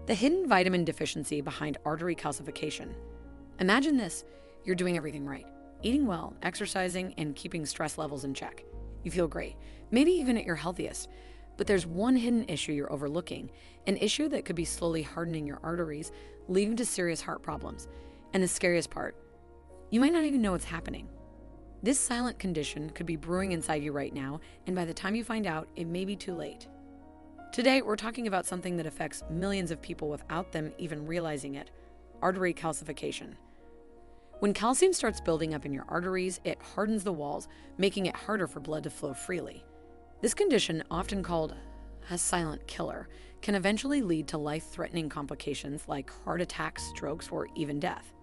The hidden vitamin deficiency behind artery calcification. Imagine this: you're doing everything right, eating well, exercising, and keeping stress levels in check. You feel great, maybe even at your healthiest. But there's one hidden issue you're overlooking, an issue that could be slowly hardening your arteries, leading to serious heart problems. And the scariest part, you might not even know what's happening. This silent condition could be brewing inside you right now, and by the time you find out, it may be too late. Today, we're talking about something that affects millions of people without them even realizing it: artery calcification. When calcium starts building up in your arteries, it hardens the walls, making it harder for blood to flow freely. This condition, often called a silent killer, can eventually lead to life-threatening complications like heart attacks, strokes, or even death.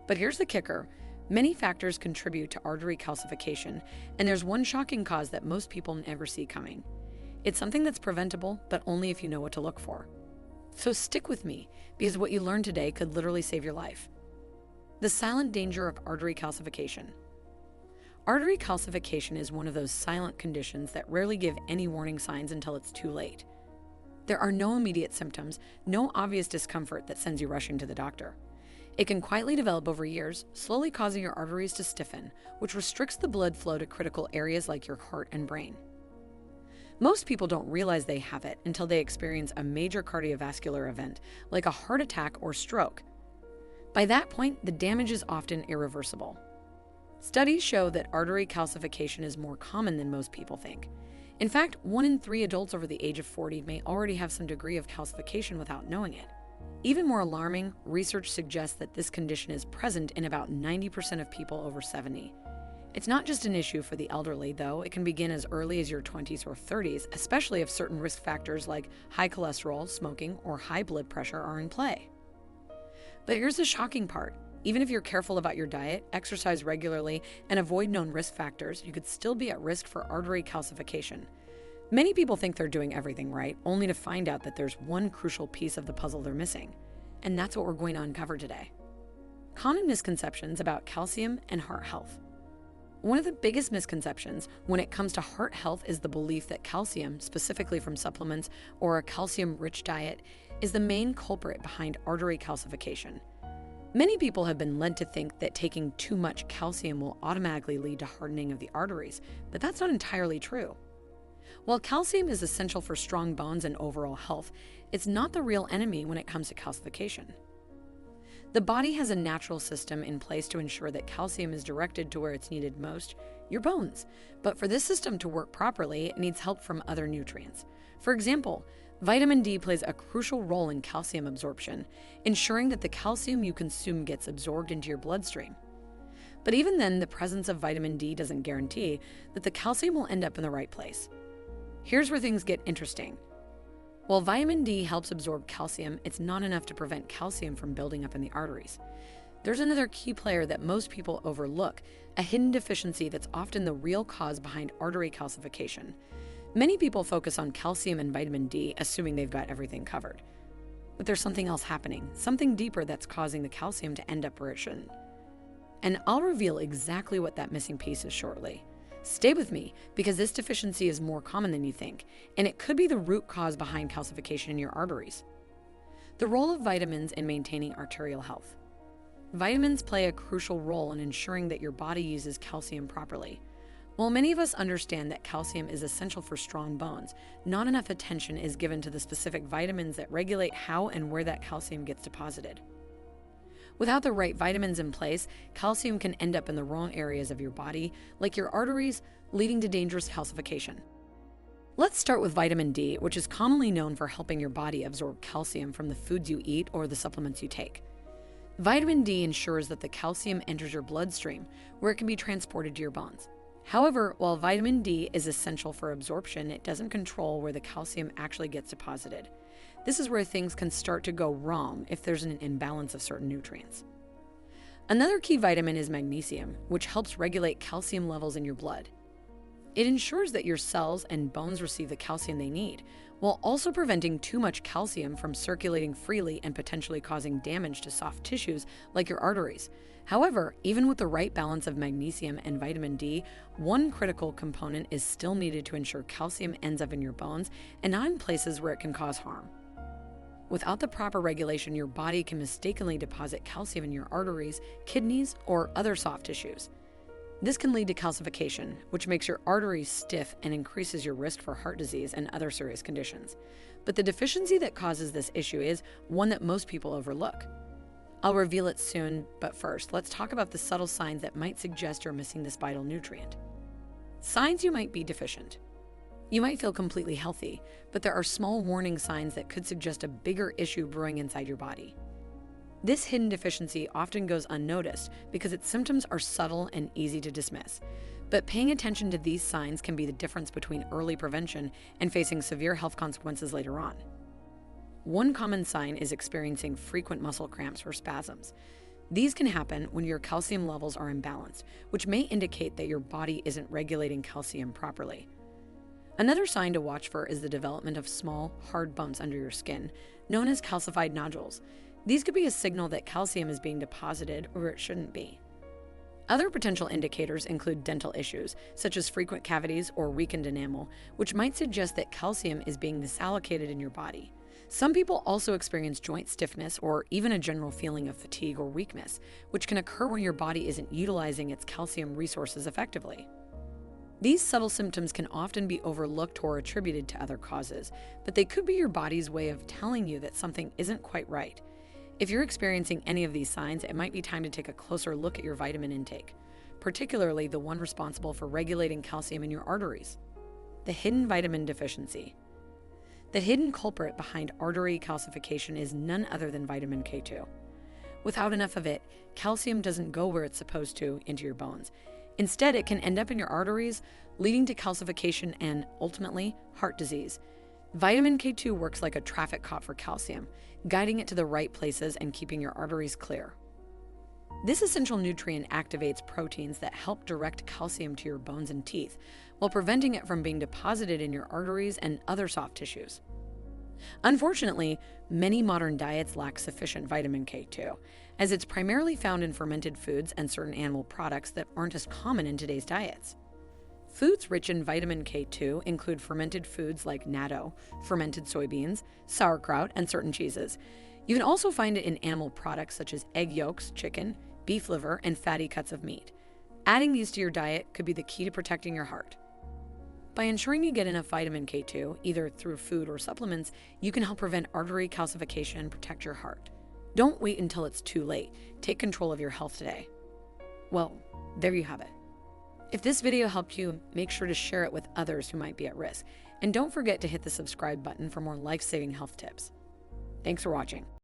But here's the kicker: many factors contribute to artery calcification, and there's one shocking cause that most people never see coming. It's something that's preventable, but only if you know what to look for. So stick with me, because what you learn today could literally save your life. The silent danger of artery calcification. Artery calcification is one of those silent conditions that rarely give any warning signs until it's too late. There are no immediate symptoms, no obvious discomfort that sends you rushing to the doctor. It can quietly develop over years, slowly causing your arteries to stiffen, which restricts the blood flow to critical areas like your heart and brain. Most people don't realize they have it until they experience a major cardiovascular event, like a heart attack or stroke. By that point, the damage is often irreversible. Studies show that artery calcification is more common than most people think. In fact, 1 in 3 adults over the age of 40 may already have some degree of calcification without knowing it. Even more alarming, research suggests that this condition is present in about 90% of people over 70. It's not just an issue for the elderly, though. It can begin as early as your 20s or 30s, especially if certain risk factors like high cholesterol, smoking, or high blood pressure are in play. But here's the shocking part: even if you're careful about your diet, exercise regularly, and avoid known risk factors, you could still be at risk for artery calcification. Many people think they're doing everything right, only to find out that there's one crucial piece of the puzzle they're missing. And that's what we're going to uncover today. Common misconceptions about calcium and heart health. One of the biggest misconceptions when it comes to heart health is the belief that calcium, specifically from supplements or a calcium-rich diet, is the main culprit behind artery calcification. Many people have been led to think that taking too much calcium will automatically lead to hardening of the arteries, but that's not entirely true. While calcium is essential for strong bones and overall health, it's not the real enemy when it comes to calcification. The body has a natural system in place to ensure that calcium is directed to where it's needed most, your bones. But for this system to work properly, it needs help from other nutrients. For example, vitamin D plays a crucial role in calcium absorption, ensuring that the calcium you consume gets absorbed into your bloodstream. But even then, the presence of vitamin D doesn't guarantee that the calcium will end up in the right place. Here's where things get interesting. While vitamin D helps absorb calcium, it's not enough to prevent calcium from building up in the arteries. There's another key player that most people overlook, a hidden deficiency that's often the real cause behind artery calcification. Many people focus on calcium and vitamin D, assuming they've got everything covered. But there's something else happening, something deeper that's causing the calcium to end up where it shouldn't. And I'll reveal exactly what that missing piece is shortly. Stay with me, because this deficiency is more common than you think, and it could be the root cause behind calcification in your arteries. The role of vitamins in maintaining arterial health. Vitamins play a crucial role in ensuring that your body uses calcium properly. While many of us understand that calcium is essential for strong bones, not enough attention is given to the specific vitamins that regulate how and where that calcium gets deposited. Without the right vitamins in place, calcium can end up in the wrong areas of your body, like your arteries, leading to dangerous calcification. Let's start with vitamin D, which is commonly known for helping your body absorb calcium from the foods you eat or the supplements you take. Vitamin D ensures that the calcium enters your bloodstream, where it can be transported to your bones. However, while vitamin D is essential for absorption, it doesn't control where the calcium actually gets deposited. This is where things can start to go wrong if there's an imbalance of certain nutrients. Another key vitamin is magnesium, which helps regulate calcium levels in your blood. It ensures that your cells and bones receive the calcium they need, while also preventing too much calcium from circulating freely and potentially causing damage to soft tissues like your arteries. However, even with the right balance of magnesium and vitamin D, one critical component is still needed to ensure calcium ends up in your bones and not in places where it can cause harm. Without the proper regulation, your body can mistakenly deposit calcium in your arteries, kidneys, or other soft tissues. This can lead to calcification, which makes your arteries stiff and increases your risk for heart disease and other serious conditions. But the deficiency that causes this issue is one that most people overlook. I'll reveal it soon, but first, let's talk about the subtle signs that might suggest you're missing this vital nutrient. Signs you might be deficient. You might feel completely healthy, but there are small warning signs that could suggest a bigger issue brewing inside your body. This hidden deficiency often goes unnoticed because its symptoms are subtle and easy to dismiss. But paying attention to these signs can be the difference between early prevention and facing severe health consequences later on. One common sign is experiencing frequent muscle cramps or spasms. These can happen when your calcium levels are imbalanced, which may indicate that your body isn't regulating calcium properly. Another sign to watch for is the development of small, hard bumps under your skin, known as calcified nodules. These could be a signal that calcium is being deposited where it shouldn't be. Other potential indicators include dental issues, such as frequent cavities or weakened enamel, which might suggest that calcium is being misallocated in your body. Some people also experience joint stiffness or even a general feeling of fatigue or weakness, which can occur when your body isn't utilizing its calcium resources effectively. These subtle symptoms can often be overlooked or attributed to other causes, but they could be your body's way of telling you that something isn't quite right. If you're experiencing any of these signs, it might be time to take a closer look at your vitamin intake, particularly the one responsible for regulating calcium in your arteries. The hidden vitamin deficiency. The hidden culprit behind artery calcification is none other than vitamin K2. Without enough of it, calcium doesn't go where it's supposed to, into your bones. Instead, it can end up in your arteries, leading to calcification and, ultimately, heart disease. Vitamin K2 works like a traffic cop for calcium, guiding it to the right places and keeping your arteries clear. This essential nutrient activates proteins that help direct calcium to your bones and teeth, while preventing it from being deposited in your arteries and other soft tissues. Unfortunately, many modern diets lack sufficient vitamin K2, as it's primarily found in fermented foods and certain animal products that aren't as common in today's diets. Foods rich in vitamin K2 include fermented foods like natto, fermented soybeans, sauerkraut, and certain cheeses. You can also find it in animal products such as egg yolks, chicken, beef liver, and fatty cuts of meat. Adding these to your diet could be the key to protecting your heart. By ensuring you get enough vitamin K2, either through food or supplements, you can help prevent artery calcification and protect your heart. Don't wait until it's too late. Take control of your health today. Well, there you have it. If this video helped you, make sure to share it with others who might be at risk. And don't forget to hit the subscribe button for more life-saving health tips. Thanks for watching.